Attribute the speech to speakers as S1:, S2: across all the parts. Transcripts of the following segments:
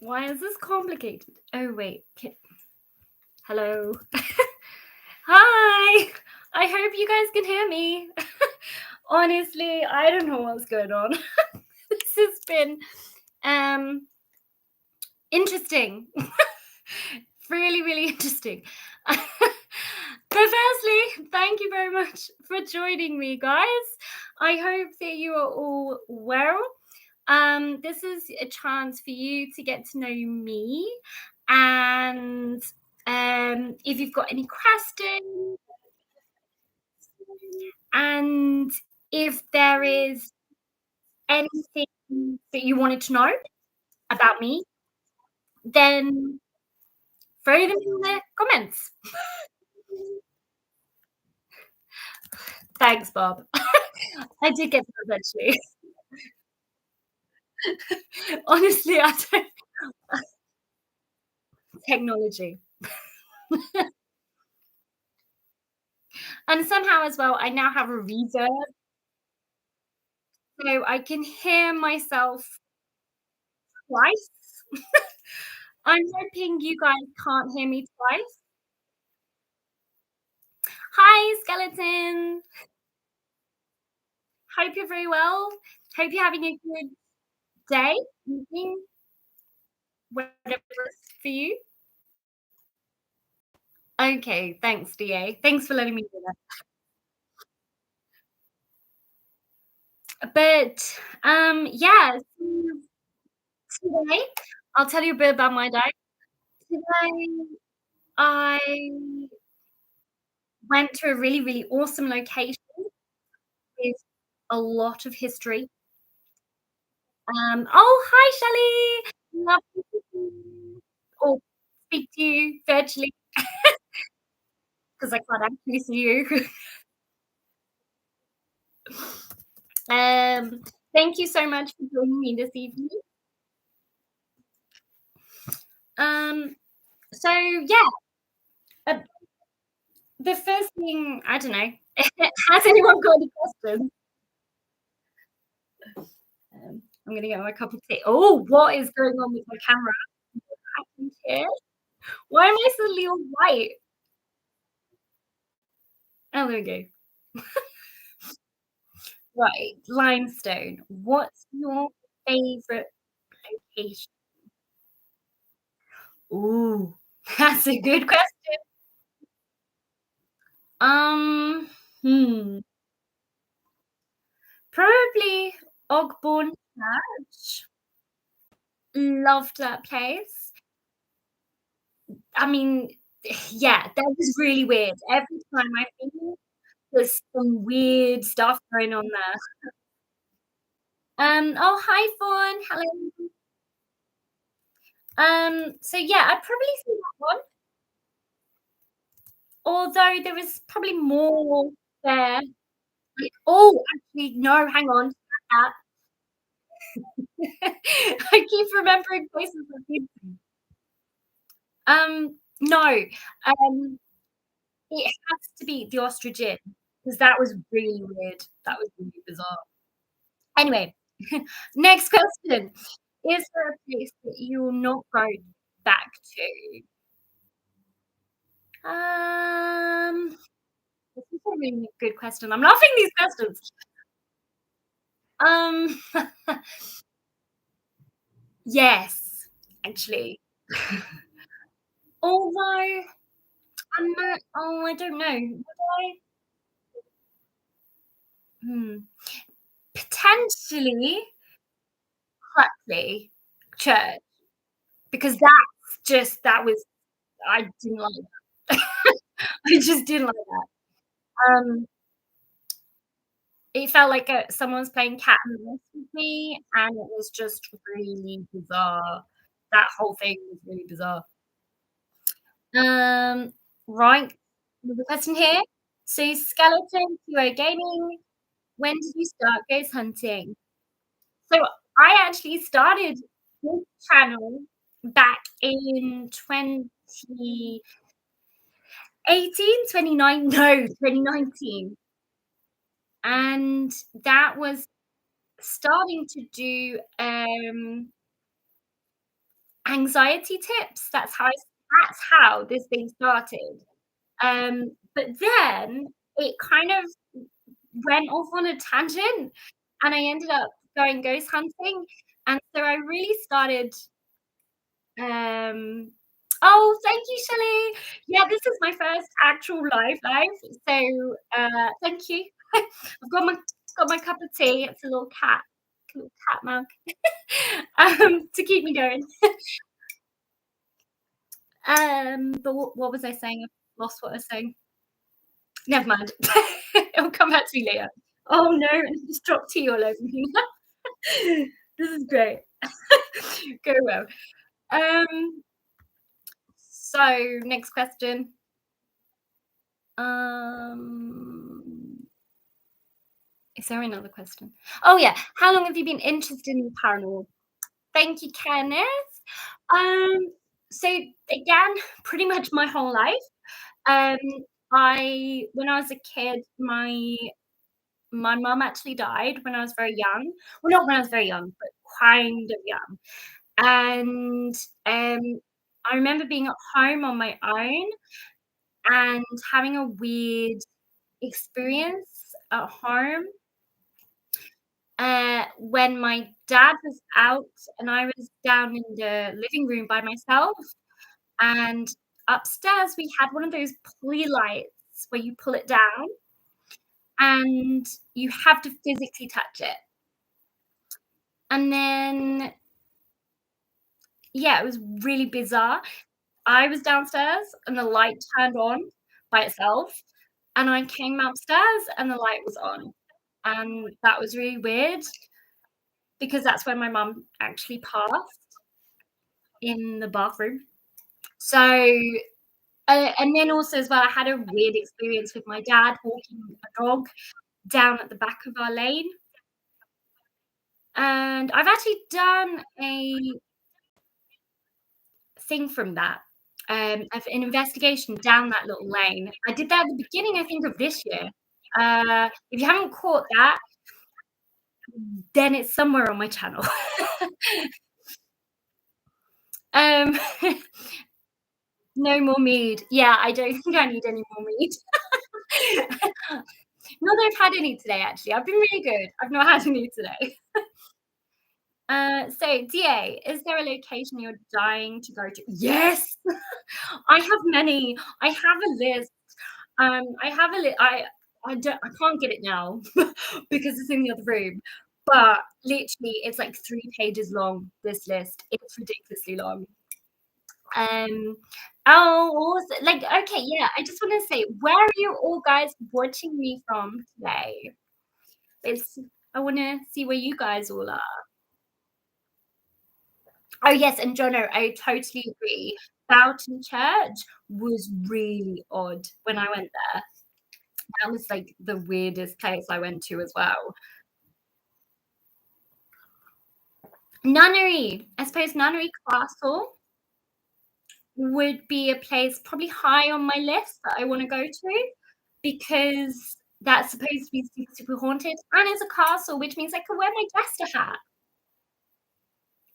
S1: Why is this complicated? Oh, wait. Hello. Hi. I hope you guys can hear me. Honestly, I don't know what's going on. This has been um interesting. Really, really interesting. But firstly, thank you very much for joining me, guys. I hope that you are all well. This is a chance for you to get to know me, and if you've got any questions, and if there is anything that you wanted to know about me, then throw them in the comments. Thanks, Bob. I did get those actually. Honestly, I don't technology. And somehow as well, I now have a reverb, so I can hear myself twice. I'm hoping you guys can't hear me twice. Hi, skeleton. Hope you're very well. Hope you're having a good day, evening, whatever it's for you. Okay, thanks, DA. Thanks for letting me do that. But yeah, so today I'll tell you a bit about my day. Today I went to a really, really awesome location with a lot of history. Oh, hi, Shelley. Lovely to see you or speak to you virtually because I can't actually see you. Um, Thank you so much for joining me this evening. Um, so yeah, uh, the first thing I don't know. Has anyone got any questions? I'm gonna get my cup of tea. Oh, what is going on with my camera? What happened here? Why am I suddenly all white? Oh, there we go. Right, limestone. What's your favorite location? Ooh, that's a good question. Um, hmm, probably Ogborn Church. Loved that place. I mean, yeah, that was really weird. Every time I've been, there's some weird stuff going on there. Oh, hi, Fawn. Hello. So yeah, I'd probably say that one. Although there was probably more there. Like, oh, actually, no, hang on. I keep remembering places I've been to. No, it has to be the ostrich inn because that was really weird. That was really bizarre. Anyway, next question. Is there a place that you will not go back to? This is a really good question. I'm loving these questions. Um, yes, actually. Although I'm not I don't know. Would I? Hmm, potentially Hutley Church, because that was I didn't like that. I just didn't like that. Um, it felt like, someone was playing cat and mouse with me, and it was just really bizarre. That whole thing was really bizarre. Um, right, another question here. So skeleton, QA gaming, when did you start ghost hunting? So I actually started this channel back in 2018, 29 no, 2019, and that was starting to do, anxiety tips. That's how this thing started. But then it kind of went off on a tangent, and I ended up going ghost hunting, and so I really started, um oh, thank you, Shelley. Yeah, this is my first actual live, so, thank you. I've got my cup of tea. It's a little cat mug, to keep me going. But what was I saying? I lost what I was saying. Never mind. It'll come back to me later. Oh, no, and just dropped tea all over me. This is great. Go well. Um, so next question. Um, is there another question? Oh yeah. How long have you been interested in paranormal? Thank you, Kenneth. Um, so again, pretty much my whole life. Um, I when I was a kid, my mum actually died when I was very young. Well, not when I was very young, but kind of young. And I remember being at home on my own and having a weird experience at home, when my dad was out and I was down in the living room by myself, and upstairs we had one of those pulley lights where you pull it down and you have to physically touch it. And then, yeah, it was really bizarre. I was downstairs and the light turned on by itself, and I came upstairs and the light was on. And that was really weird because that's when my mum actually passed, in the bathroom. So, and then also as well, I had a weird experience with my dad walking a dog down at the back of our lane. And I've actually done a thing from that, of an investigation down that little lane. I did that at the beginning, I think, of this year. If you haven't caught that, then it's somewhere on my channel. Um, no more mead. Yeah, I don't think I need any more mead. Not that I've had any today, actually. I've been really good. I've not had any today. So DA, is there a location you're dying to go to? Yes! I have many. I have a list. I have a li I can't get it now because it's in the other room, but literally it's like 3 pages long, this list. It's ridiculously long. Um, oh, also like, okay, yeah, I just wanna say, where are you all guys watching me from today? It's I wanna see where you guys all are. Oh, yes, and Jono, I totally agree. Boughton Church was really odd when I went there. That was, like, the weirdest place I went to as well. Nunnery. I suppose Nunnery Castle would be a place probably high on my list that I wanna go to because that's supposed to be super, super haunted, and it's a castle, which means I can wear my jester hat.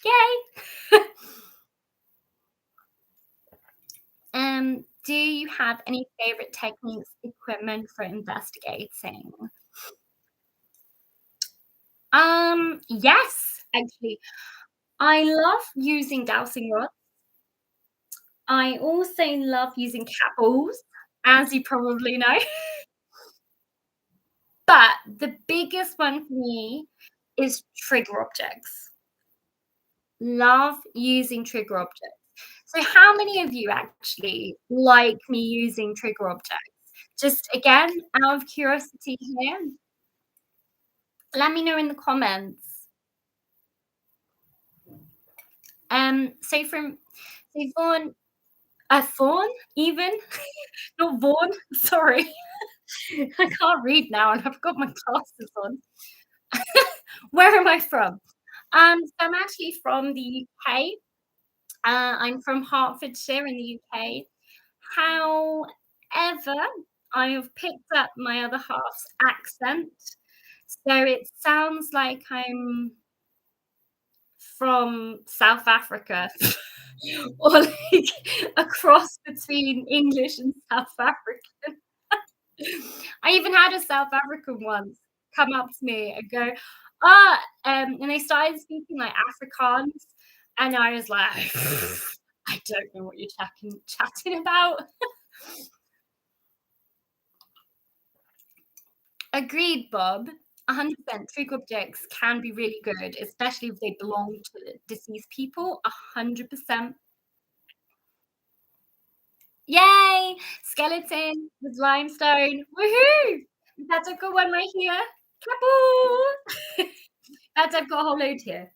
S1: Yay! Do you have any favorite techniques, equipment for investigating? Yes, actually. I love using dowsing rods. I also love using cat balls, as you probably know. But the biggest one for me is trigger objects. Love using trigger objects. So how many of you actually like me using trigger objects? Just again, out of curiosity here, let me know in the comments. So Vaughan, Fawn even, not Vaughan, sorry. I can't read now and I've got my glasses on. Where am I from? So I'm actually from the UK. I'm from Hertfordshire in the UK. However, I have picked up my other half's accent, so it sounds like I'm from South Africa or like a cross between English and South African. I even had a South African once come up to me and go, "Ah," and they started speaking like Afrikaans, and I was like, "I don't know what you're chatting about." Agreed, Bob. 100%. Trig objects can be really good, especially if they belong to deceased people. 100%. Yay! Skeleton with limestone. Woohoo! That's a good one right here. Kaboo! That's I've got a whole load here.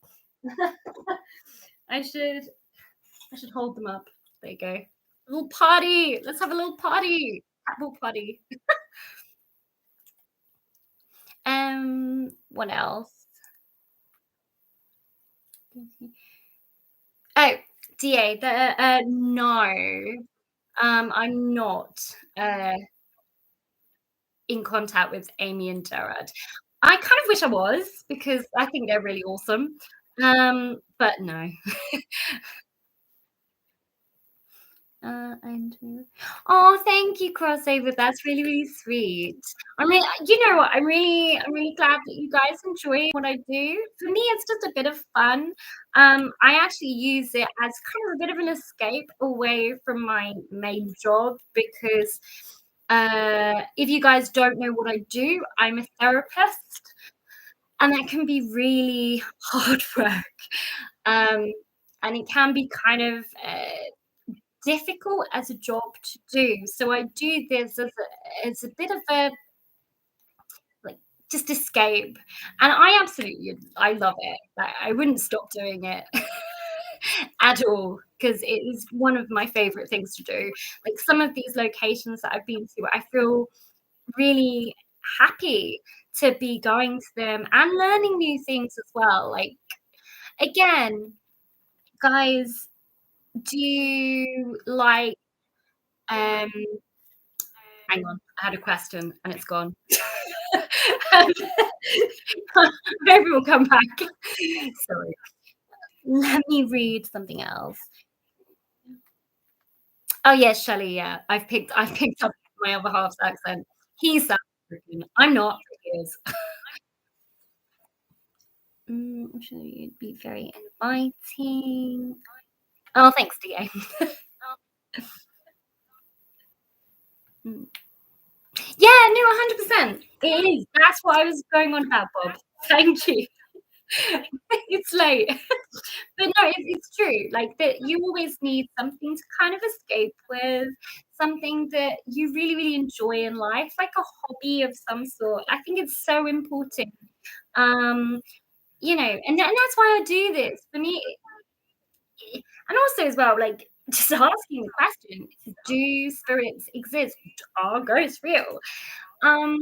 S1: I should I should hold them up. There you go. A little party. Let's have a little party. Apple party. What else? Oh, DA. No. I'm not uh in contact with Amy and Jared. I kind of wish I was because I think they're really awesome. But no. And oh, thank you, crossover. That's really, really sweet. I mean, you know what? I'm really glad that you guys enjoy what I do. For me, it's just a bit of fun. I actually use it as kind of a bit of an escape away from my main job because if you guys don't know what I do, I'm a therapist, and that can be really hard work. Um, and it can be kind of difficult as a job to do. So I do this as a bit of a like just escape, and I love it. Like, I wouldn't stop doing it at all because it is one of my favorite things to do. Like some of these locations that I've been to, I feel really happy to be going to them and learning new things as well. Like again, guys, do you like um hang on, I had a question and it's gone. Um, Maybe we'll come back. Sorry. Let me read something else. Oh yes, Shelley, yeah. I've picked up my other half's accent. He's South African. I'm not, but he is. I'm sure you'd be very inviting. Oh, thanks, DA. Mm. Yeah, no, 100%. It is. That's what I was going on about, Bob. Thank you. It's late. But no, it's true. Like that you always need something to kind of escape with, something that you really, really enjoy in life, like a hobby of some sort. I think it's so important. Um, and that's why I do this. For me, and also as well, like just asking the question, do spirits exist? Are ghosts real? Um,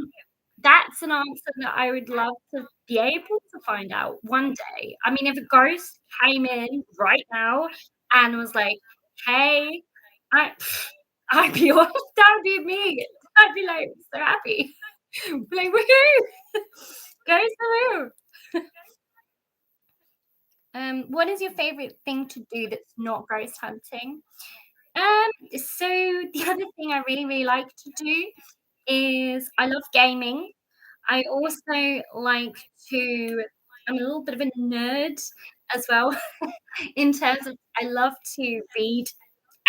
S1: that's an answer that I would love to be able to find out one day. I mean, if a ghost came in right now and was like, "Hey," I I'd be all that would be me. I'd be like so happy. Be like, "Woohoo! Ghost woohoo!" What is your favorite thing to do that's not ghost hunting? So the other thing I really, really like to do is I love gaming. I also like to I'm a little bit of a nerd as well in terms of I love to read,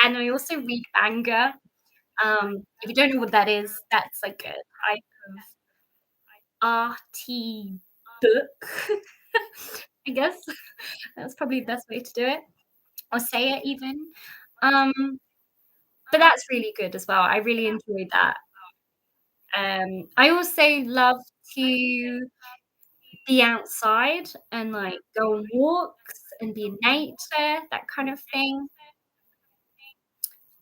S1: and I also read manga. If you don't know what that is, that's like a type of arty book, I guess. That's probably the best way to do it, or say it even. Um, but that's really good as well. I really enjoy that. I also love to be outside and, like, go on walks and be in nature, that kind of thing.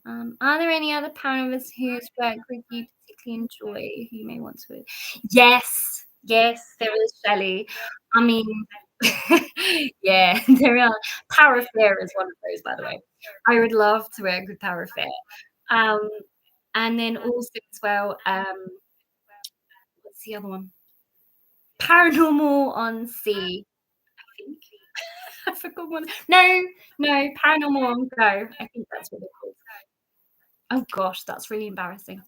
S1: Are there any other panelists whose work with you particularly enjoy, who you may want to Yes, yes, there is Shelley. I mean, yeah, there are. Power of Fear is one of those, by the way. I would love to work with Power of Fear. Um, and then also as well, what's the other one? Paranormal on Sea, I think. I forgot one. No, no, Paranormal on Go. I think that's what they're called. Oh gosh, that's really embarrassing.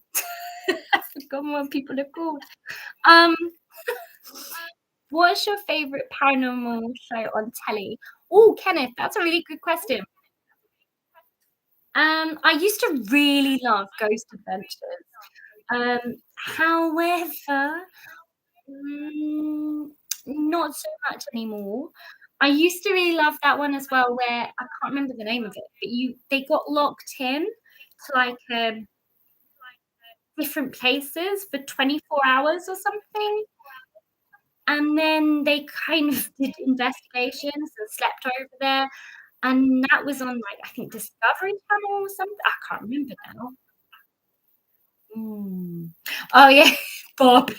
S1: I forgot what people are called. Um, what's your favorite paranormal show on telly? Oh, Kenneth, that's a really good question. I used to really love Ghost Adventures. However, mm, not so much anymore. I used to really love that one as well, where I can't remember the name of it, but you they got locked in to like different places for 24 hours or something. And then they kind of did investigations and slept over there. And that was on like I think Discovery Channel or something. I can't remember now. Mm. Oh yeah, Bob.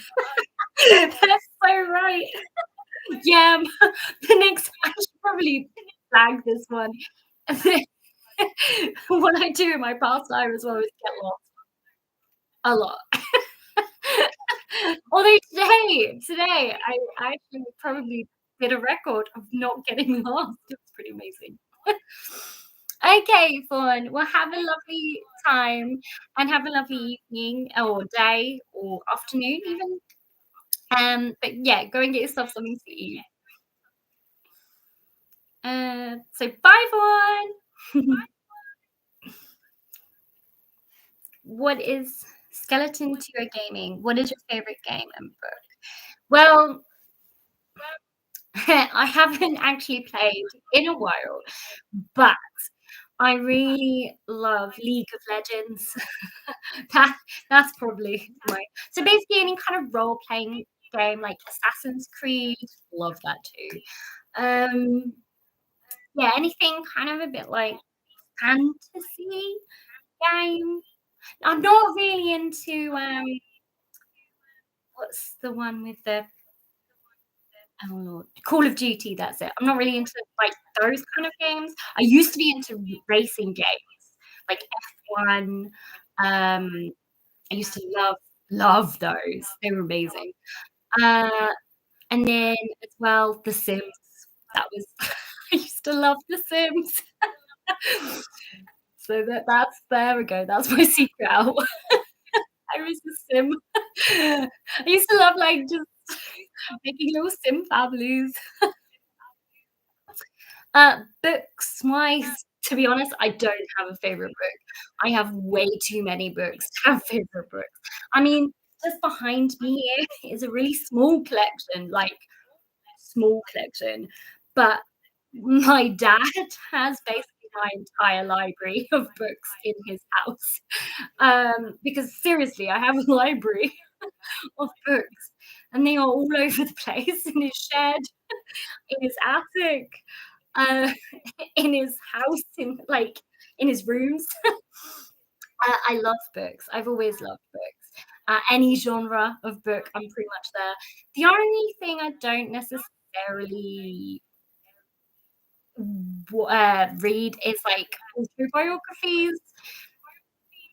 S1: That's so right. Yeah, the next I should probably flag this one. What I do in my pastime as well is get lost a lot. Although today I actually probably did a record of not getting lost. It's pretty amazing. Okay, Fawn. Well, have a lovely time and have a lovely evening or day or afternoon even. But yeah, go and get yourself something to eat. So bye, Fawn. What is skeleton to your gaming? What is your favorite game and book? Well, I haven't actually played in a while, but I really love League of Legends. That that's probably my so basically any kind of role playing game like Assassin's Creed, love that too. Um, yeah, anything kind of a bit like fantasy game. I'm not really into what's the one with the oh Lord, Call of Duty, that's it. I'm not really into, like, those kind of games. I used to be into racing games, like F1, I used to love those. They were amazing. Uh, and then as well, The Sims. That was I used to love The Sims. So that's there we go, that's my secret out. I was a sim. I used to love, like, just making little sim families. Books-wise, to be honest, I don't have a favorite book. I have way too many books to have favorite books. I mean, just behind me here is a really small collection, like, small collection, but my dad has basically my entire library of books in his house. Because seriously, I have a library of books, and they are all over the place in his shed, in his attic, uh, in his house, in his rooms. I love books. I've always loved books. Any genre of book, I'm pretty much there. The only thing I don't necessarily read is like autobiographies.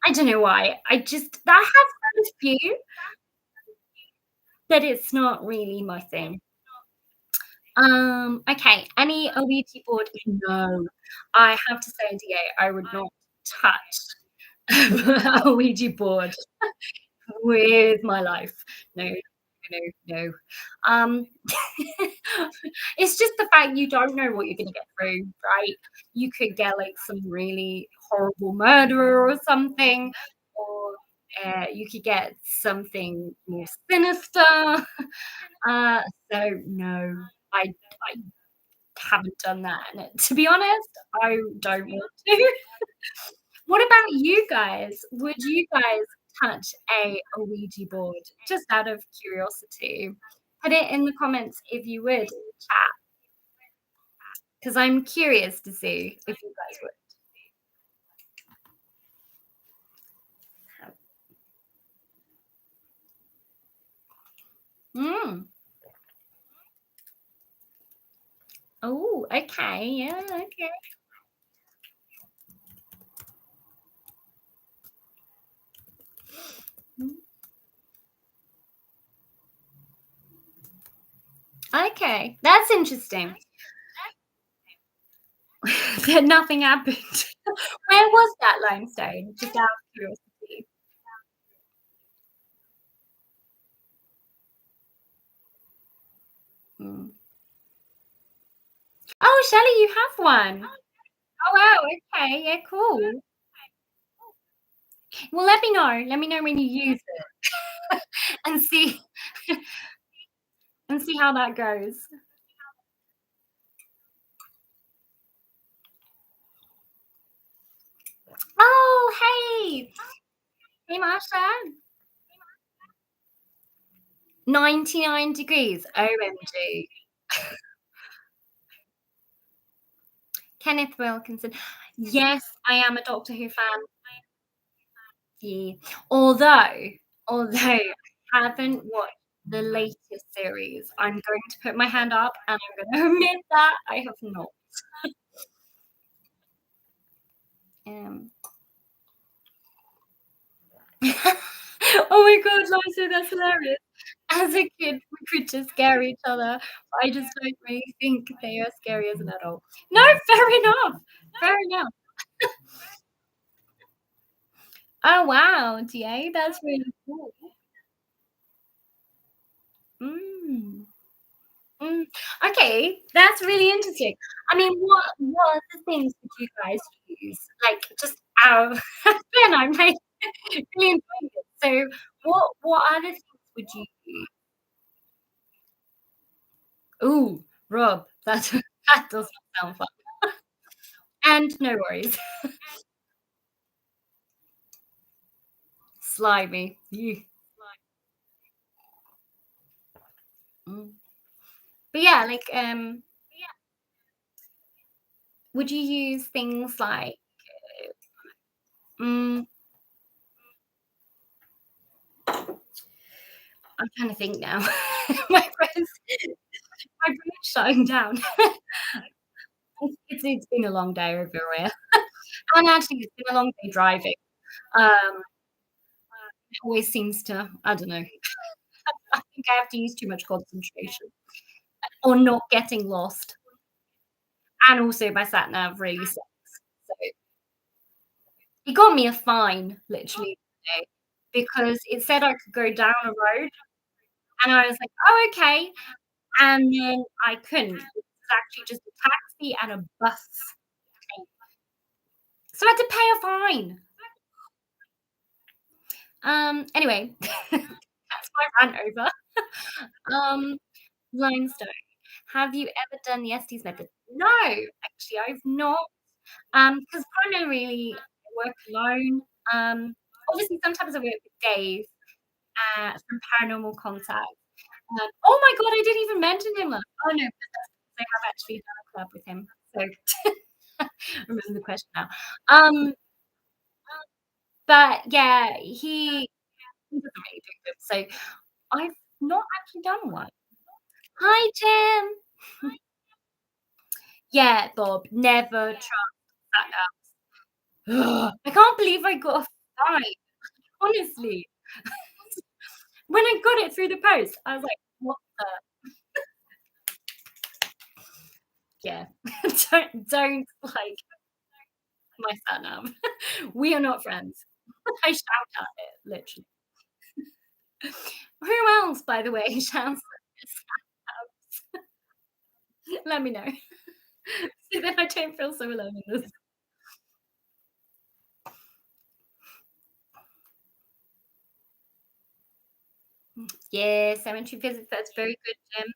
S1: I don't know why. I have read a few, but it's not really my thing. Okay, any Ouija board? No. I have to say, DA, I would not touch a Ouija board with my life. No, no, no. Um, it's just the fact you don't know what you're gonna get through, right? You could get, like, some really horrible murderer or something, or, you could get something more sinister. Uh, so no, I haven't done that, and to be honest, I don't want to. What about you guys? Would you guys touch a Ouija board? Just out of curiosity. Put it in the comments if you would in the chat, because I'm curious to see if you guys would. Mm. Oh, okay. Yeah, okay. Mm. Okay, that's interesting. That nothing happened. Where was that limestone? Just out of curiosity. Mm. Oh, Shelley, you have one. Oh, wow, okay, yeah, cool. Well, let me know. Let me know when you use it and see how that goes. Oh, hey! Hey, Marsha. 99 degrees. OMG. Kenneth Wilkinson. Yes, I am a Doctor Who fan. Yeah. Although although I haven't watched the latest series, I'm going to put my hand up and I'm gonna admit that I have not. Um Oh my god, Liza, that's hilarious. As a kid, we could just scare each other. I just don't really think they are scary as an adult. No, fair enough. Fair enough. Oh, wow, TA, that's really cool. Mm. Mm, okay, that's really interesting. I mean, what other things would you guys use? Like, just out of again, I'm, like, really enjoying it. So, what other things would you use? Ooh, Rob, that that does not sound fun. And no worries. Slimy. Ew. Mm. But yeah, like, would you use things like, mm, I'm trying to think now. My brain's my brain's shutting down. It's been a long day overall. And actually, it's been a long day driving. It always seems to I don't know. I think I have to use too much concentration or not getting lost. And also my sat nav really sucks. So it got me a fine literally today because it said I could go down a road and I was like, "Oh, okay." And then I couldn't. It was actually just a taxi and a bus. So I had to pay a fine. Anyway, that's my rant over. Um, limestone. Have you ever done the Estes method? No, actually, I've not. Because primarily I work alone. Obviously, sometimes I work with Dave from Paranormal Contact. Oh my god, I didn't even mention him. Oh no, but that's because I have actually done a club with him. So I'm remembering the question now. Um, but yeah, he doesn't really do them. So I've not actually done one. Hi, Jim. Yeah, Bob, never tried that now. I can't believe I got a fine, honestly. When I got it through the post, I was like, "What the" yeah. Don't, like, my sat nav. We are not friends. I shout at it, literally. Who else, by the way, shouts at this? Let me know. So that I don't feel so alone in this. Yeah, cemetery visits, that's very good, Jim.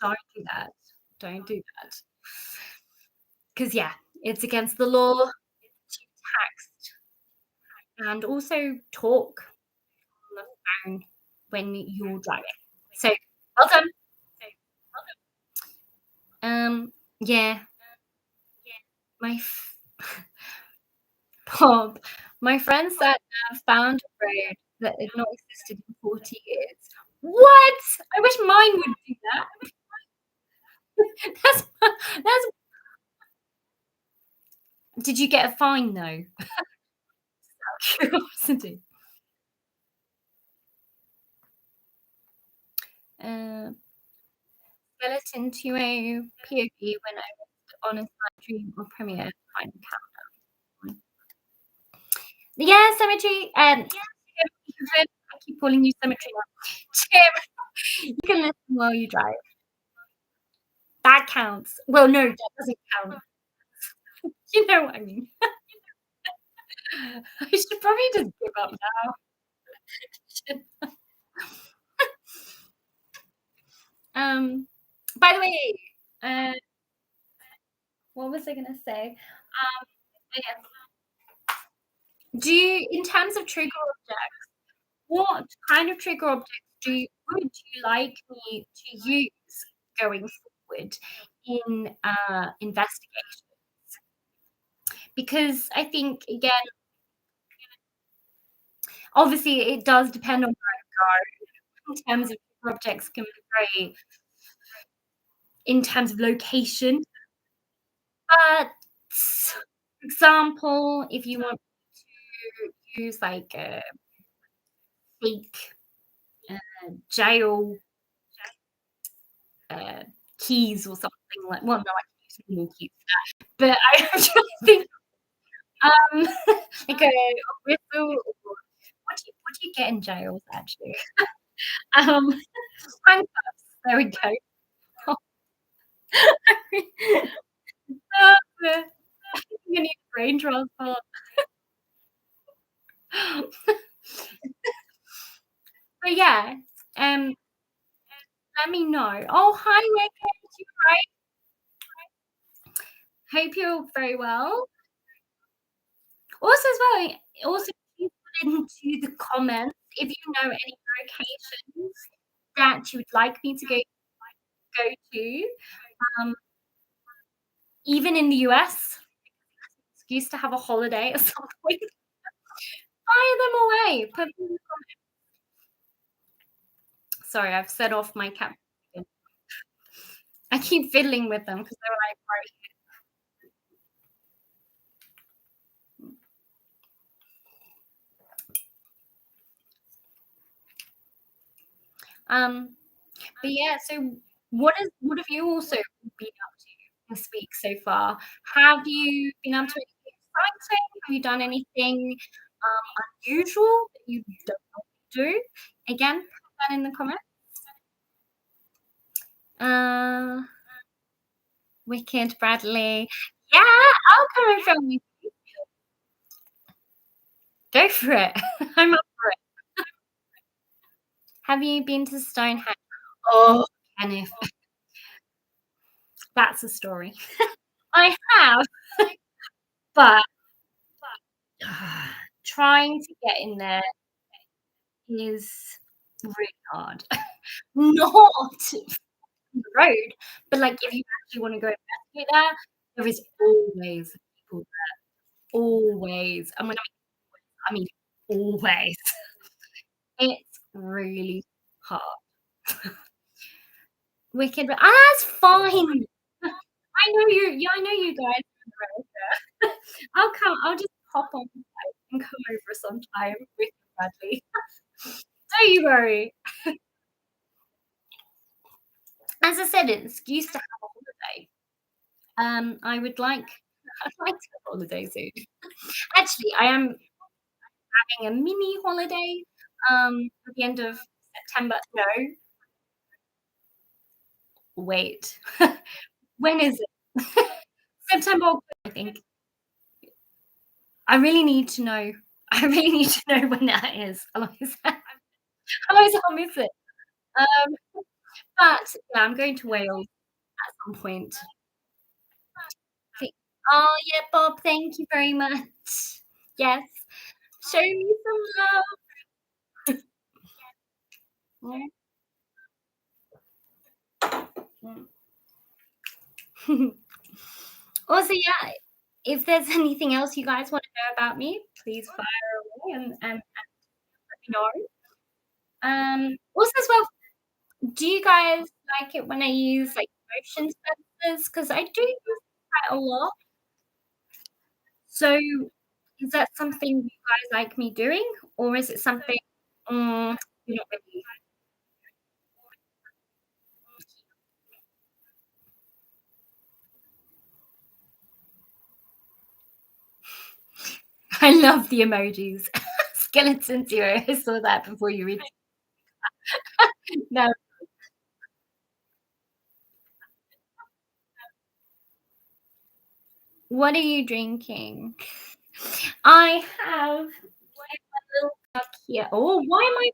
S1: Don't do that. Don't do that. 'Cause, yeah, it's against the law to text and also talk on the phone when you're driving. So, well done. Yeah, my f Bob, my friend sat nav found a road that had not existed in 40 years. What? I wish mine would do that. That's Did you get a fine though? Curiosity. Uh, Skeleton to a POV when I on a stream or premiere. Fine, countdown. Yeah, cemetery. I keep calling you cemetery now. Tim, you can listen while you drive. That counts. Well, no, that doesn't count. You know what I mean. I should probably just give up now. Um, by the way, uh, what was I gonna say? Yeah. Do you, in terms of trigger objects, what kind of trigger objects would you like me to use going forward in investigations? Because I think again, obviously it does depend on where you go in terms of trigger objects can be very in terms of location. But for example, if you want to use like a fake jail uh, keys or something like well, no, I can use normal keys. But I actually think um like a whistle or what do you get in jails actually? Um handcuffs, there we go. I think you need brain transport. But yeah, um, let me know. Oh, hi, Wicked. You right? Hope you're very well. Also, as well, also please put into the comments if you know any locations that you would like me to go to, um, even in the US. Used to have a holiday at some point. Fire them away. Put them in the sorry, I've set off my cat. I keep fiddling with them because they're like right. But yeah, so what have you also been up to this week so far? Have you been up to anything exciting? Have you done anything unusual that you don't do? Again, put that in the comments. Uh, Wicked Bradley. Yeah, I'll come and film you. Go for it. I'm up for it. Have you been to Stonehenge? Oh, Kenneth, that's a story. I have, but trying to get in there is really hard. Not the road, but, like, if you actually wanna go investigate that, there is always people there, always, and when I mean always. It's really hard. Wicked, but that's fine. I know you yeah, I know you guys are in America. I'll just hop on the flight and come over sometime with you, Bradley. Don't you worry. As I said, it's an excuse to have a holiday. I would like I'd like to have a holiday soon. Actually, I am having a mini holiday, at the end of September. No, wait. When is it? September, October, I think. I really need to know. I really need to know when that is. Otherwise I'll miss it. Um, but yeah, I'm going to Wales at some point. Thi oh, yeah, Bob, thank you very much. Yes. Show me some love. Mm. Also, yeah, if there's anything else you guys wanna know about me, please fire away and let me know. Also as well, do you guys like it when I use, like, motion sensors? 'Cause I do use quite a lot. So, is that something you guys like me doing, or is it something, you don't really I love the emojis. Skeleton zero. I saw that before you read. No. What are you drinking? I have a little cup here. Oh, why am I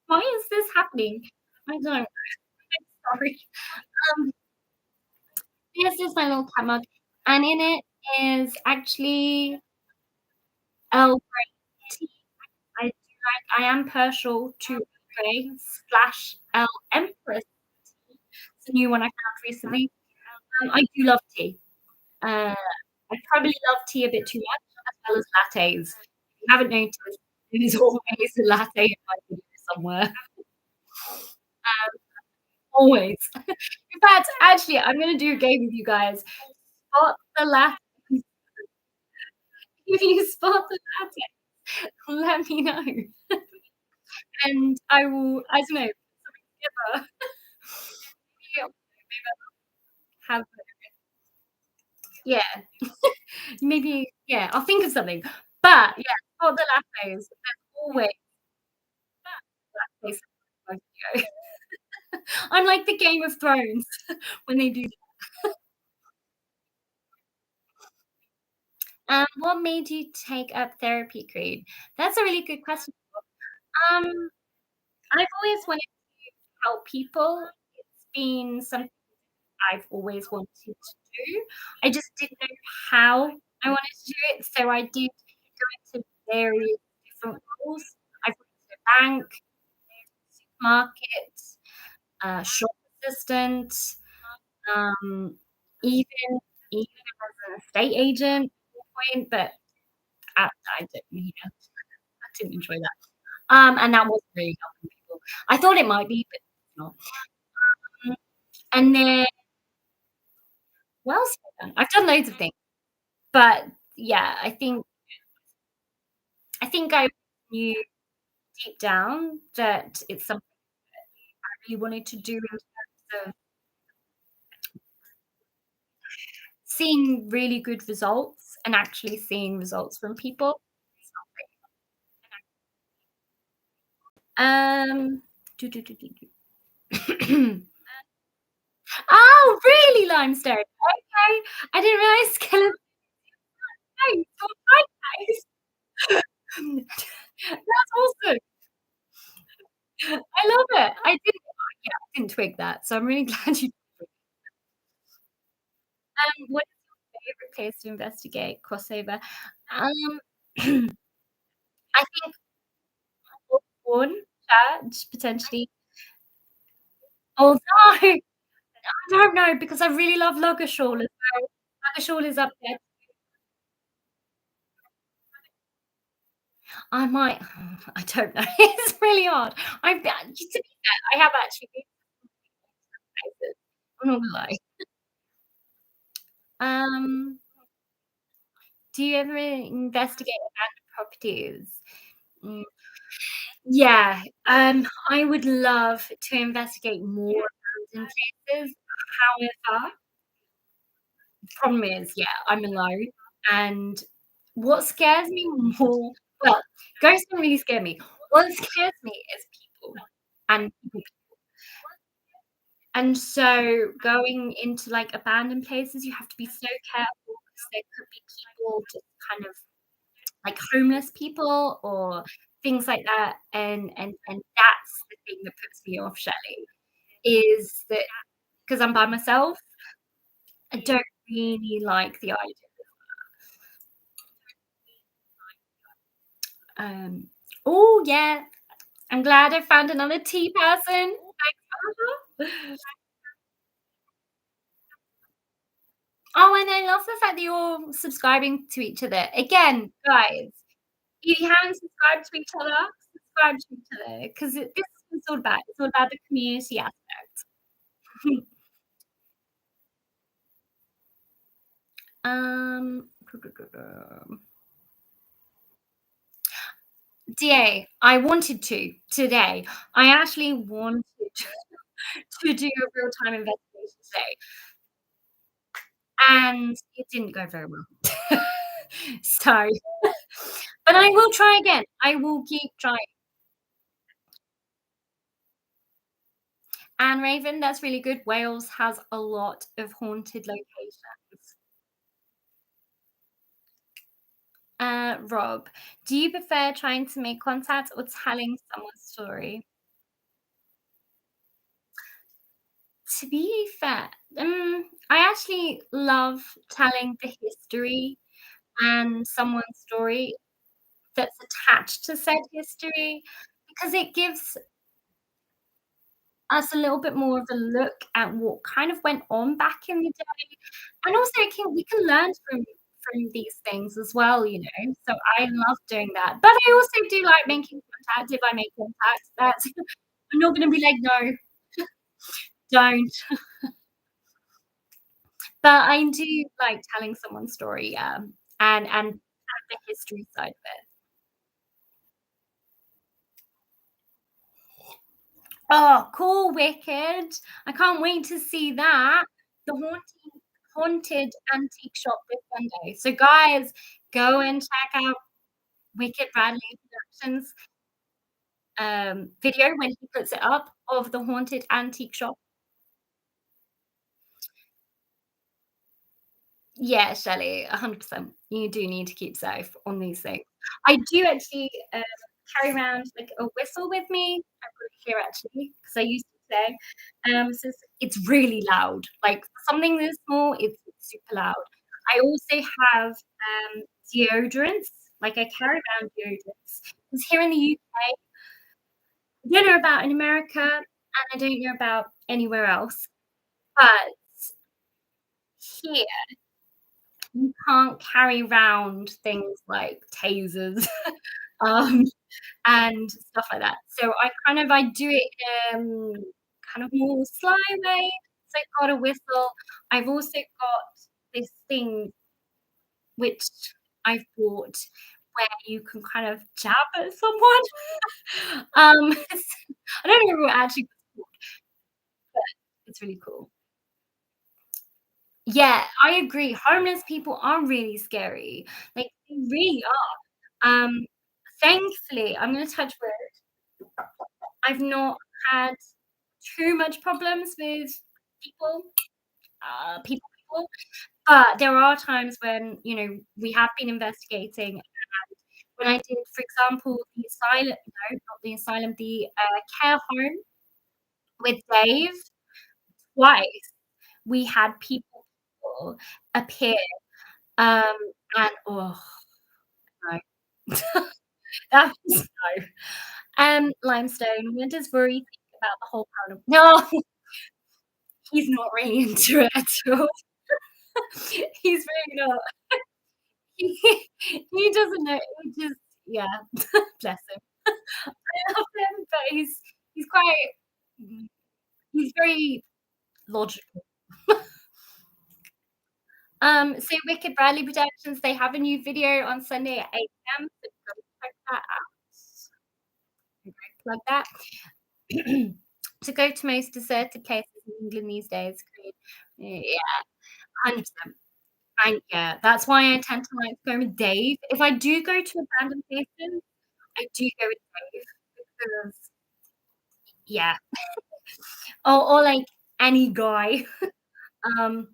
S1: why is this happening? I don't know. I'm sorry. Um, this is my little cat mug, and in it is actually Earl Grey tea. I do like I am partial to Earl Grey slash Earl Empress tea. It's a new one I found recently. I do love tea. I probably love tea a bit too much, as well as lattes. If you haven't noticed, there's always a latte in my video somewhere. Always. In fact, actually, I'm gonna do a game with you guys. Spot the latte. If you spot the latte, let me know, and I will, I don't know, together. Maybe I'll have yeah, maybe, yeah, I'll think of something. But, yeah, spot the lattes. There's always lattes in my video. I'm like the Game of Thrones when they do what made you take up therapy, Creed? That's a really good question. Um, I've always wanted to help people. It's been something I've always wanted to do. I just didn't know how I wanted to do it, so I did go into various different roles. I've worked at a bank, supermarket, shop assistant, um, even even as an estate agent at one point, but I didn't, I didn't enjoy that. And that wasn't really helping people. I thought it might be, but it's not. Mm, and then what else have I done? I've done loads of things, but yeah, I think I knew deep down that it's something I really wanted to do in terms of seeing really good results and actually seeing results from people. Um, do, do, do, do, do. Oh, really, limestone? Okay. I didn't realize skeleton so hi, guys. That's awesome. I love it. Yeah, I didn't twig that, so I'm really glad you what is your favorite place to investigate crossover? Um, I think Osborne Church, potentially. Although, I don't know because I really love Luggershall as well. Luggershall is up there. I might I don't know. It's really hard. To be fair, I have actually been to places. I'm not gonna lie. Um, do you ever investigate abandoned properties? Mm, yeah, I would love to investigate more abandoned places. However, the problem is, yeah, I'm alone, and what scares me more well, ghosts don't really scare me. What scares me is people and people. And so going into, like, abandoned places, you have to be so careful because there could be people just kind of like homeless people or things like that, and that's the thing that puts me off Shelley, is that because 'cause I'm by myself, I don't really like the idea. Um, oh, yeah, I'm glad I found another tea person. Thanks, Oh, and I love the fact that you're subscribing to each other. Again, guys, if you haven't subscribed to each other, subscribe to each other 'cause this is what it's all about. It's all about the community aspect. Um, DA, I wanted to today. I actually wanted to do a real-time investigation today, and it didn't go very well. So, but I will try again. I will keep trying. And Raven, that's really good. Wales has a lot of haunted locations. Rob, do you prefer trying to make contact or telling someone's story? To be fair, I actually love telling the history and someone's story that's attached to said history because it gives us a little bit more of a look at what kind of went on back in the day, and also we can learn from these things as well, you know, so I love doing that, but I also do like making contact if I make contact, that's I'm not gonna be like, "No, don't," but I do like telling someone's story, yeah, and kind of the history side of it. Oh, cool, Wicked. I can't wait to see that. The haunted antique shop this Sunday. So guys, go and check out Wicked Bradley Productions video when he puts it up of the haunted antique shop. Yeah, Shelley, 100%. You do need to keep safe on these things. I do actually, carry around, like, a whistle with me. I've got it here actually because I used it today. So it's really loud. Like, for something this small, it's super loud. I also have, deodorants. Like, I carry around deodorants because here in the UK, I don't know about in America, and I don't know about anywhere else, but here you can't carry around things like tasers, um, and stuff like that. So I do it, kind of more sly way. So I've got a whistle. I've also got this thing which I've bought where you can kind of jab at someone. I don't know what actually it's called, but it's really cool. Yeah, I agree. Homeless people are really scary. Like, they really are. Thankfully, I'm gonna touch wood, I've not had too much problems with people, people, but there are times when, you know, we have been investigating, and when I did, for example, the asylum no, not the asylum, the, care home with Dave, twice, we had people appear, um, and oh, no. That was no. Limestone, when does Rory think about the whole kind of no, he's not really into it at all. He's really not. He doesn't know, he just yeah, bless him. I love him, but he's quite he's very logical. So Wicked Bradley Productions, they have a new video on Sunday at 8 PM, so go check that out. Plug that. To go to most deserted places in England these days, great. Yeah, 100%. Yeah, that's why I tend to like go with Dave. If I do go to abandoned places, I do go with Dave because yeah, or like any guy. Um,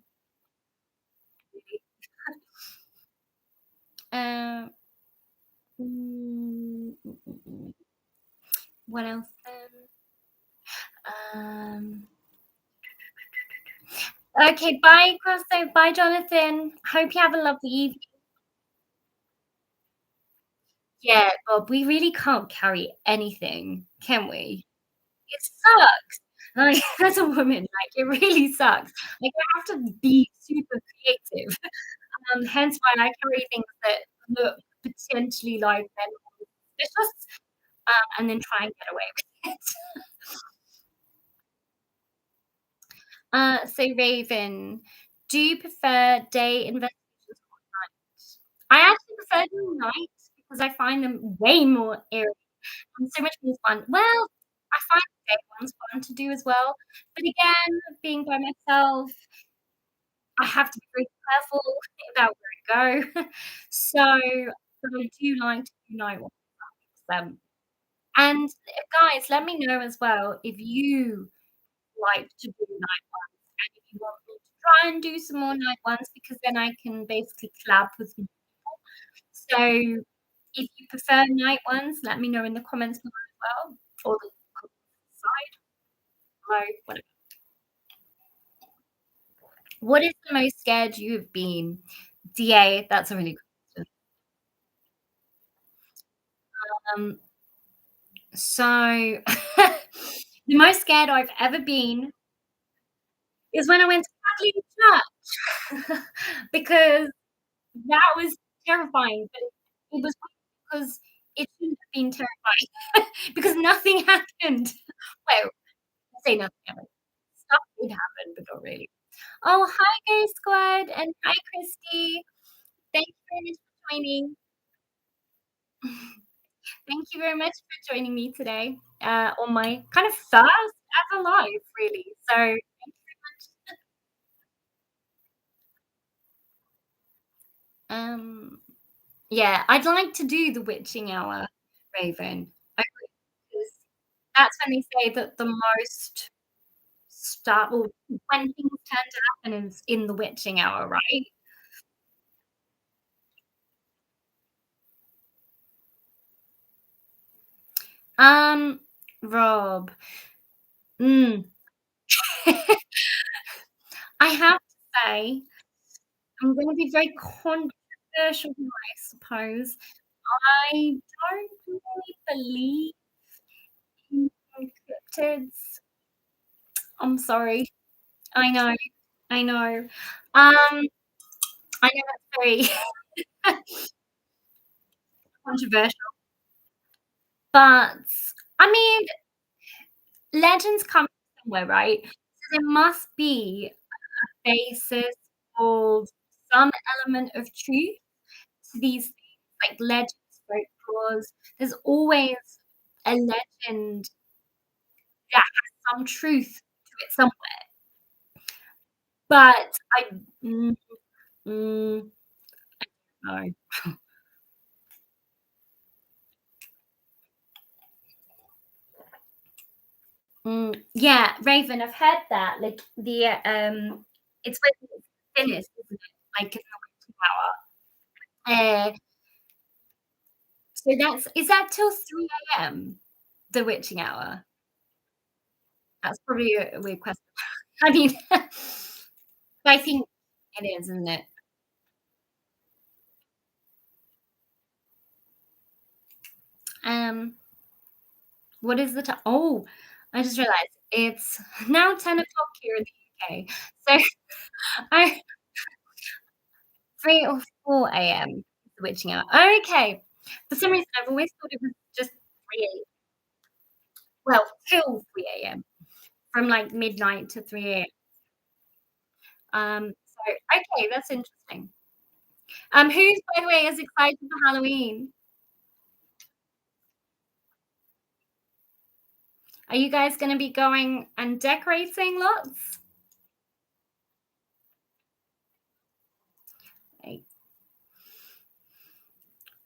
S1: uh, what else then? Um, okay, bye, Crosso. Bye, Jonathan. Hope you have a lovely evening. Yeah, Bob, we really can't carry anything, can we? It sucks. Like, as a woman, like, it really sucks. Like, I have to be super creative. Hence why I carry things that look potentially like they're suspicious, and then try and get away with it. So Raven, do you prefer day investigations or night? I actually prefer doing night because I find them way more eerie and so much more fun. Well, I find the day ones fun to do as well, but again, being by myself, I have to be very careful about where I go. So, but I do like to do night walks, and, guys, let me know as well if you like to do night ones and if you want me to try and do some more night ones because then I can basically collab with you. So, if you prefer night ones, let me know in the comments below as well, or the side below, whatever. What is the most scared you've been? DA, that's a really good question. Um, so the most scared I've ever been is when I went to Catholic church because that was terrifying, but it was because it shouldn't have been terrifying because nothing happened. Well, I say nothing happened. Stuff did happen, but not really. Oh, hi, Gay Squad, and hi, Christy. Thank you very much for joining. Thank you very much for joining me today on my kind of first ever live, really. So, thank you very much. Yeah, I'd like to do the witching hour, Raven. I agree, 'cause that's when they say that the most start or when things tend to happen is in the witching hour, right? Um, Rob, mm, I have to say, I'm gonna be very controversial here, I suppose. I don't really believe in cryptids. I'm sorry. I know, I know. I know that's very controversial, but I mean, legends come from somewhere, right? So there must be a basis of some element of truth to these things, like legends, right? Because there's always a legend that has some truth to it somewhere. But I mm, mm, no. Yeah, Raven, I've heard that. Like it's when it's finished, isn't it? Like in the witching hour. So that's is that till 3 AM, the witching hour? That's probably a weird question. I mean, I think it is, isn't it? Um, what is the time? Oh, I just realized it's now 10 o'clock here in the UK. So I 3 or 4 AM is the witching hour. Okay. For some reason, I've always thought it was just 3 well, till 3 AM, from, like, midnight to 3 AM. So okay, that's interesting. Who's, by the way, is excited for Halloween? Are you guys gonna be going and decorating lots? Like,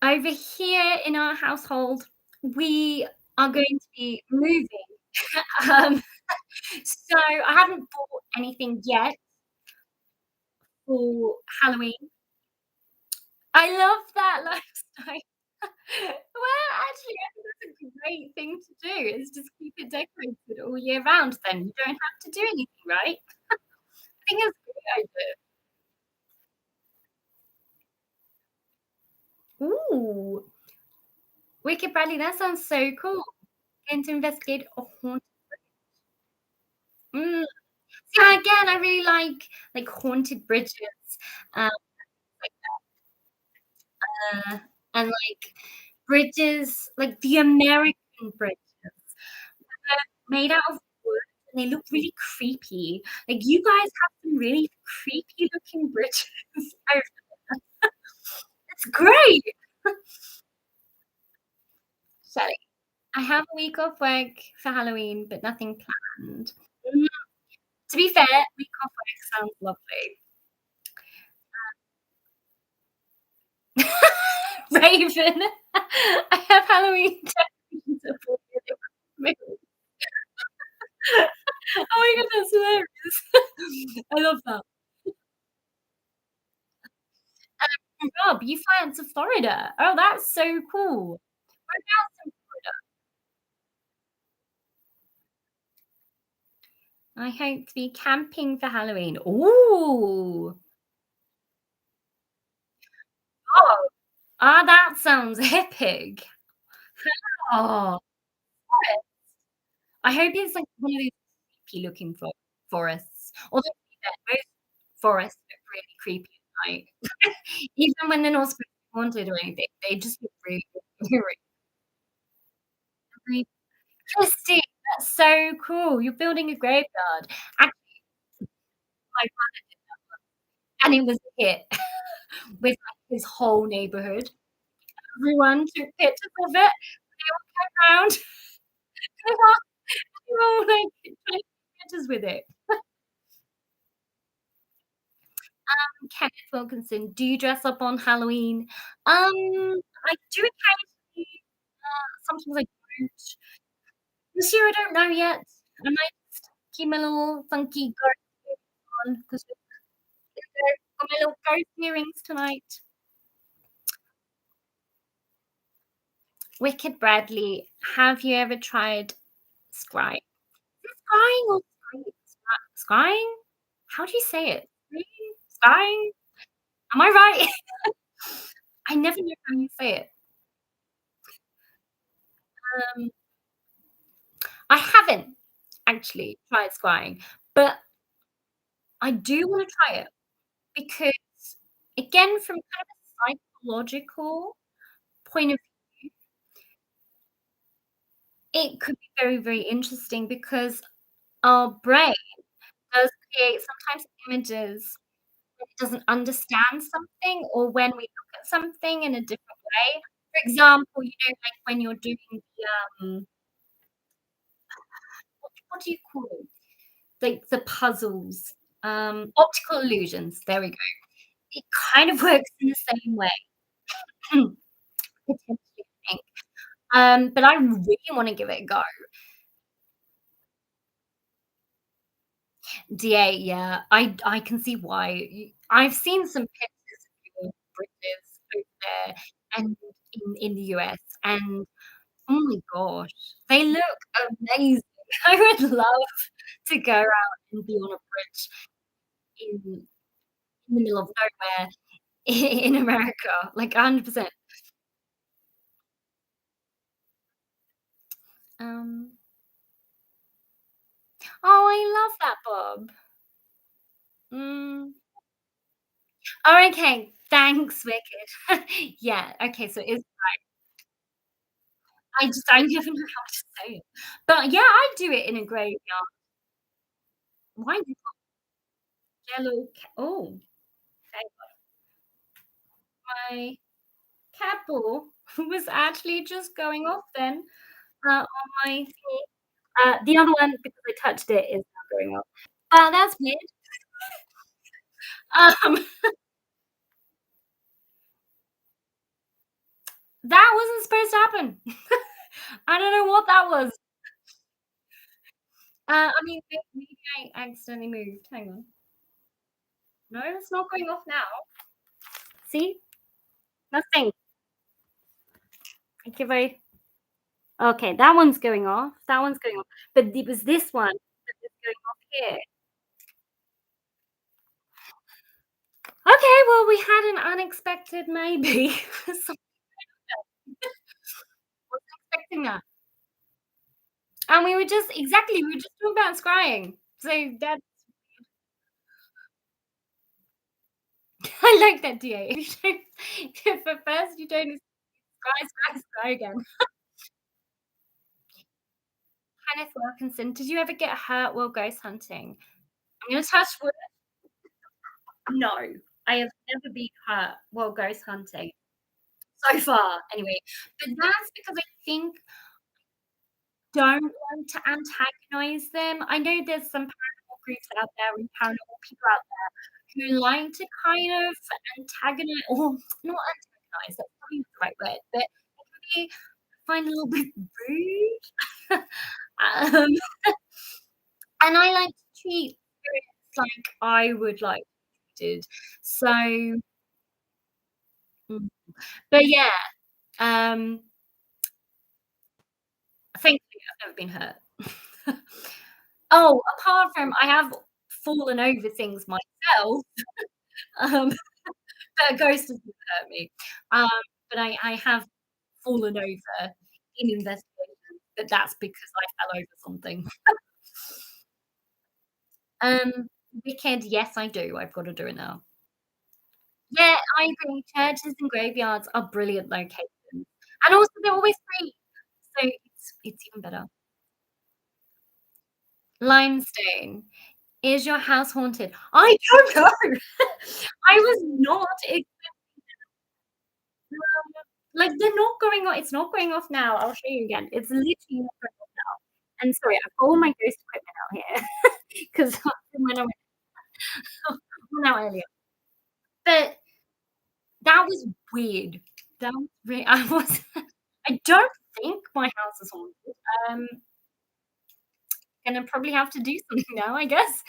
S1: over here in our household, we are going to be moving. Um, so I haven't bought anything yet for Halloween. I love that lifestyle. Well, actually, I think that's a great thing to do, is just keep it decorated all year round then. You don't have to do anything, right? I think it's a great idea. Ooh, Wicked Bradley, that sounds so cool. Going to investigate a haunted mm. Yeah, again, I really like haunted bridges, um, like, and, like, bridges, like the American bridges. Made out of wood, and they look really creepy. Like, you guys have some really creepy looking bridges over there. It's great! Shelley, I have a week off work for Halloween, but nothing planned. Mm, to be fair, week off work sounds lovely. Raven. I have Halloween decorations avoided me. Oh my god, that's hilarious. I love that. Rob, you fly out to Florida. Oh, that's so cool. Whereabouts in Florida? I hope to be camping for Halloween. Ooh. Oh, that sounds epic. Oh, I hope it's like one of those creepy looking forests. Although to be fair, most forests look really creepy at night. Even when they're not supposed to be haunted or anything, they just look really eerie. Interesting. That's so cool. You're building a graveyard. Actually, my brother did that, and it was a hit with, like, his whole neighborhood. Everyone took pictures of it. They all came round. They were all, like, taking pictures with it. Kenneth Wilkinson, do you dress up on Halloween? I do occasionally, sometimes I don't. This year I don't know yet. I might just keep my little funky garter on 'cause got my little ghost earrings tonight. Wicked Bradley, have you ever tried scrying? Is it scrying or scrying? How do you say it? Scrying? Am I right? I never know how you say it. Um, I haven't actually tried scrying, but I do wanna try it because, again, from kind of a psychological point of view, it could be very, very interesting because our brain does create sometimes images when it doesn't understand something or when we look at something in a different way. For example, like when you're doing what do you call them? Like the puzzles, optical illusions, there we go. It kind of works in the same way, potentially, I think. But I really wanna give it a go. DA, yeah, I can see why. I've seen some pictures of your bridges over there and in the US, and oh my gosh, they look amazing. I would love to go out and be on a bridge in the middle of nowhere in America, like 100%. Um, oh, I love that, Bob. Mm. Oh, okay, thanks, Wicked. Yeah, okay, so it is I never know how to say it. But yeah, I do it in a graveyard. Why yellow oh, okay, my cat ball was actually just going off then, on my thingy. The other one, because I touched it, is now going off. That's weird. Um, that wasn't supposed to happen. I don't know what that was. I mean, maybe I accidentally moved. Hang on. No, it's not going off now. See? Nothing. Like if I okay, that one's going off, that one's going off, but it was this one that was going off here. Okay, well, we had an unexpected maybe. So wasn't expecting that. And we were just exactly, we were just talking about scrying. So that I like that DA. If you don't if at first you don't scry again. Kenneth Wilkinson, did you ever get hurt while ghost hunting? I'm gonna touch wood. No, I have never been hurt while ghost hunting. So far, anyway. But that's because I think don't want to antagonize them. I know there's some paranormal groups out there and paranormal people out there who like to kind of antagonize or not antagonize. nice, that's probably not the right word, but it can be find a little bit rude. Um, and I like to treat spirits like I would like to be treated. So, mm, but yeah, um, thankfully I've never been hurt. Oh, apart from I have fallen over things myself, um, but a ghost doesn't hurt me. Um, but I have fallen over in investigations, but that's because I fell over something. Um, Wicked, yes, I do. I've gotta do it now. Yeah, I agree. Churches and graveyards are brilliant locations, and also they're always free, so it's even better. Limestone, is your house haunted? I don't know. I was not like, they're not going off it's not going off now, I'll show you again. It's literally not going off now. And sorry, I've got all my ghost equipment out here because when I went out earlier. But that was weird. That was I was I don't think my house is haunted. Um, Gonna probably have to do something now, I guess.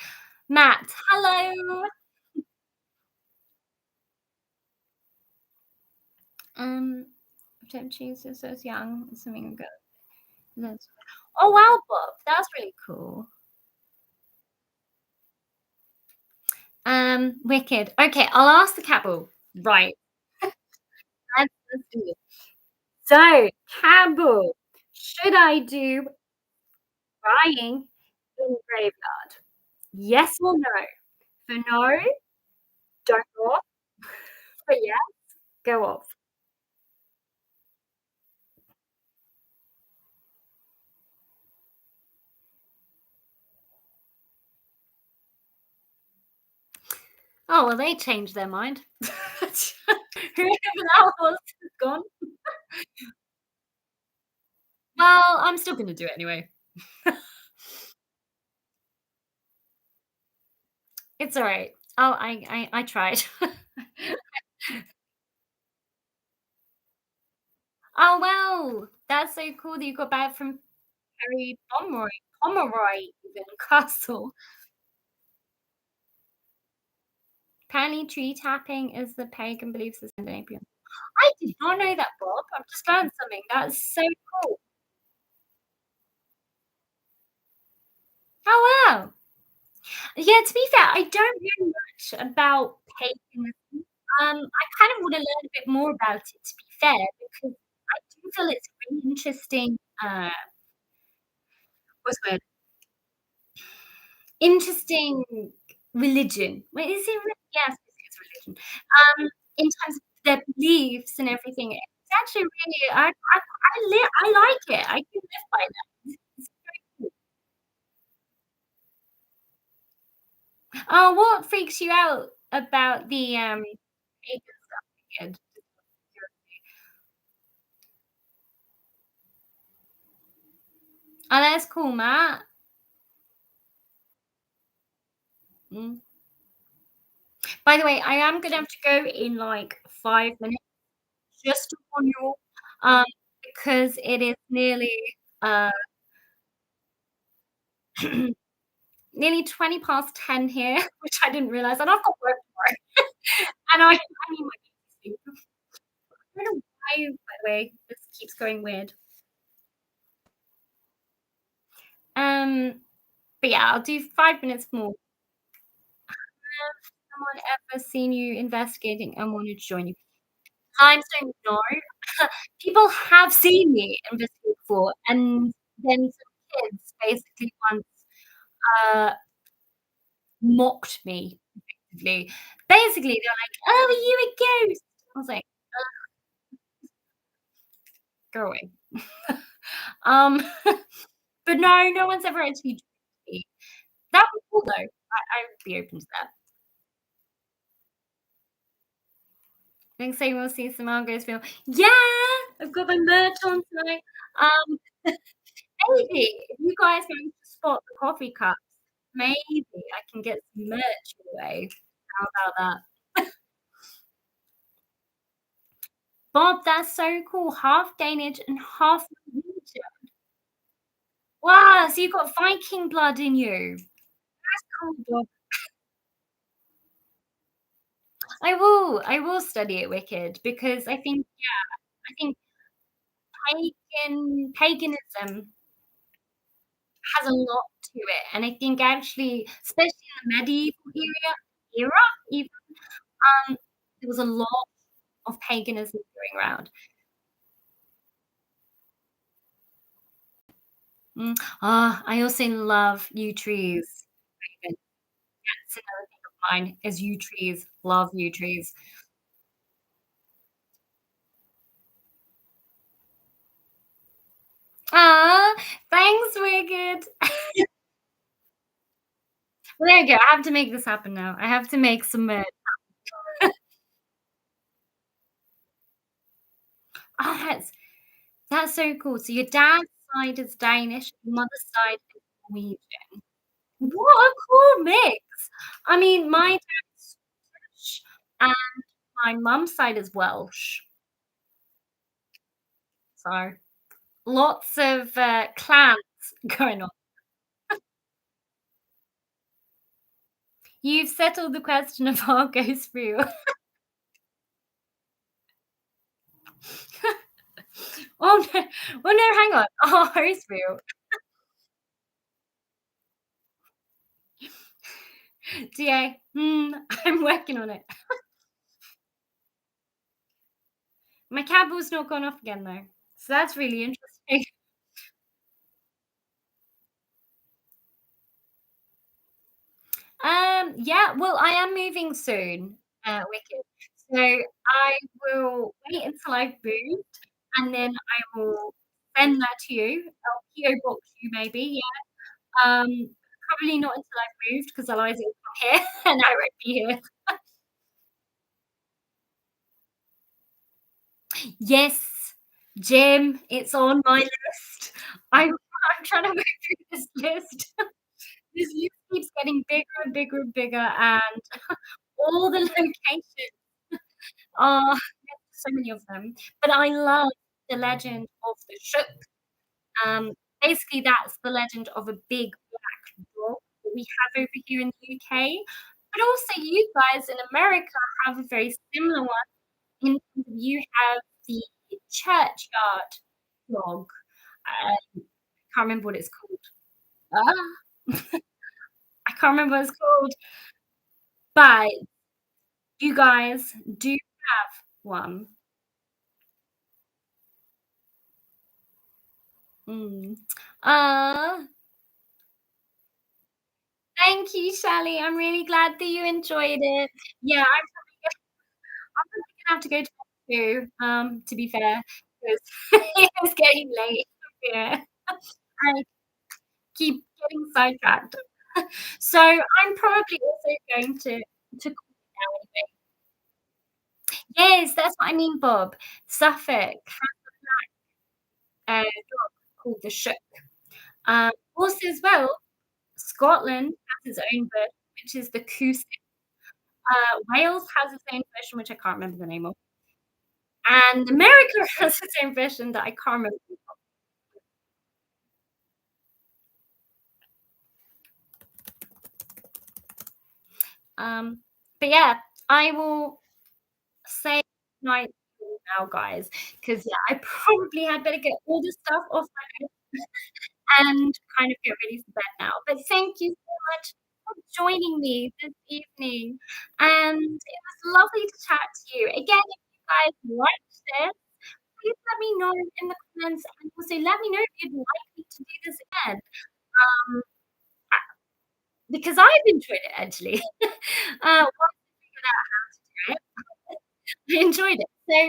S1: Matt, hello. Um, don't choose this as young. Something good. That's oh wow, Bob, that's really cool. Wicked. Okay, I'll ask the Cabal. Right. Let's do this. So, Cabal, should I do crying in graveyard? Yes or no? For no, don't go off. For yes, go off. Oh, well, they changed their mind. Whoever that was is gone. Well, I'm still gonna do it anyway. It's alright. Oh, I tried. Oh, well, that's so cool that you got back from Harry Pomeroy even castle. Apparently tree tapping is the pagan belief system in April. I did not know that, Bob. I've just learned something. That's so cool. Oh, wow. Yeah, to be fair, I don't know much about paganism. I kind of wanna learn a bit more about it, to be fair, because I do feel it's a really interesting, what's the word? Interesting religion. Wait, is it re yes, it's religion. In terms of their beliefs and everything, it's actually really I like it. I can live by that. It's very cool. Oh, what freaks you out about the, pagan stuff again? Oh, that's cool, Matt. Mm. By the way, I am gonna have to go in, like, 5 minutes, just to warn you all, um, because it is nearly, uh nearly 20 past 10 here, which I didn't realize, and I've got work tomorrow, and I need my sleep. I don't know why, by the way, this keeps going weird. Um, but yeah, I'll do 5 minutes more. Has someone ever seen you investigating and wanted to join you? I'm saying no. People have seen me investigate before, and then some kids basically once, uh, mocked me effectively. Basically, they're like, "Oh, are you a ghost?" I was like, "Go away." Um, but no, no one's ever actually joined me. That would be cool though. I would be open to that. Thanks, so we'll see some Argos film. Yeah! I've got my merch on tonight. Um, maybe if you guys manage to spot the coffee cups, maybe I can get some merch away. How about that? Bob, that's so cool. Half Danish and half Norwegian. Wow, so you've got Viking blood in you. That's cool, Bob. I will study at Wicked because I think paganism has a lot to it, and I think actually, especially in the medieval era even, um, there was a lot of paganism going around. I also love yew trees. That's another thing of mine is yew trees. Love yew trees. Ah, thanks, Wicked. Well, there you go. I have to make this happen now. I have to make some merch. Oh, that's so cool. So your dad's side is Danish, your mother's side is Norwegian. What a cool mix. I mean, my dad's Scottish and my mum's side is Welsh. So lots of clans going on. You've settled the question of how it goes through. Oh no, oh no, hang on. Oh, goes through. DA. I'm working on it. My cable's not gone off again though. So that's really interesting. Yeah, well, I am moving soon, Wicked. So I will wait until I've moved, and then I will send that to you. I'll PO box you maybe, yeah. Probably not until I've moved because otherwise it'll come here and I won't be here. Yes, gym, it's on my list. I'm trying to work through this list. This list keeps getting bigger and bigger and bigger, and all the locations are so many of them. But I love the legend of the Shook. Basically, that's the legend of a big black dog that we have over here in the UK. But also, you guys in America have a very similar one. In you have the churchyard dog. Can't remember what it's called. Ah, I can't remember what it's called. But you guys do have one. Mm. Ah, thank you, Sally. I'm really glad that you enjoyed it. Yeah, I'm probably gonna have to go to bed too, to be fair, 'cause it's getting late. Yeah. I keep getting sidetracked. So, I'm probably also going to call it now anyway. Yes, that's what I mean, Bob. Suffolk has a dog called the Shook. Also as well, Scotland has its own version, which is the Coosac. Wales has its own version, which I can't remember the name of, and America has its own version that I can't remember. Um, but yeah, I will say night now, guys, because yeah, I probably had better get all this stuff off my head and kind of get ready for bed now. But thank you so much for joining me this evening, and it was lovely to chat to you. Again, if you guys liked this, please let me know in the comments, and also let me know if you'd like me to do this again, um, because I've enjoyed it actually. Once I figured out how to do it, I enjoyed it. So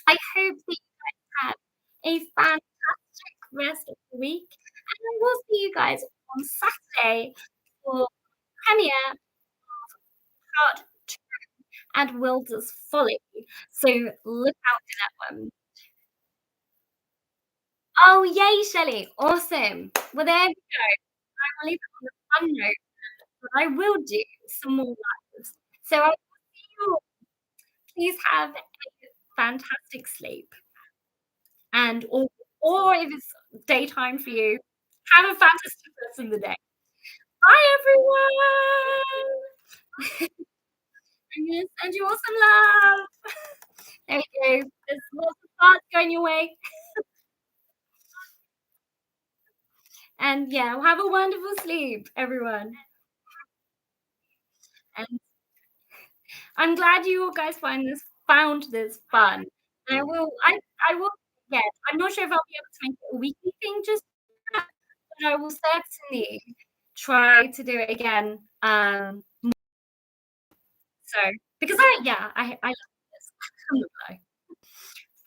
S1: I hope that you guys have a fantastic rest of the week, and I will see you guys on Saturday for premiere part 2 and Wilder's Folly. So look out for that one. Oh, yay, Shelley. Awesome. Well, there we go. I will leave it on a fun note, but I will do some more lives. So I will see you all. Please have a fantastic sleep, and or if it's daytime for you, have a fantastic rest of the day. Bye, everyone. I'm gonna send you all some love. There you go. There's lots of hearts going your way. And yeah, have a wonderful sleep, everyone. And I'm glad you all guys found this fun. And I will yeah, I'm not sure if I'll be able to make it a weekly thing just yet, but I will certainly try to do it again. So because I love this. I'm not gonna lie.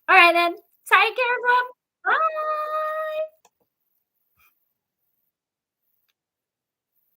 S1: All right then. Take care, everyone. Bye.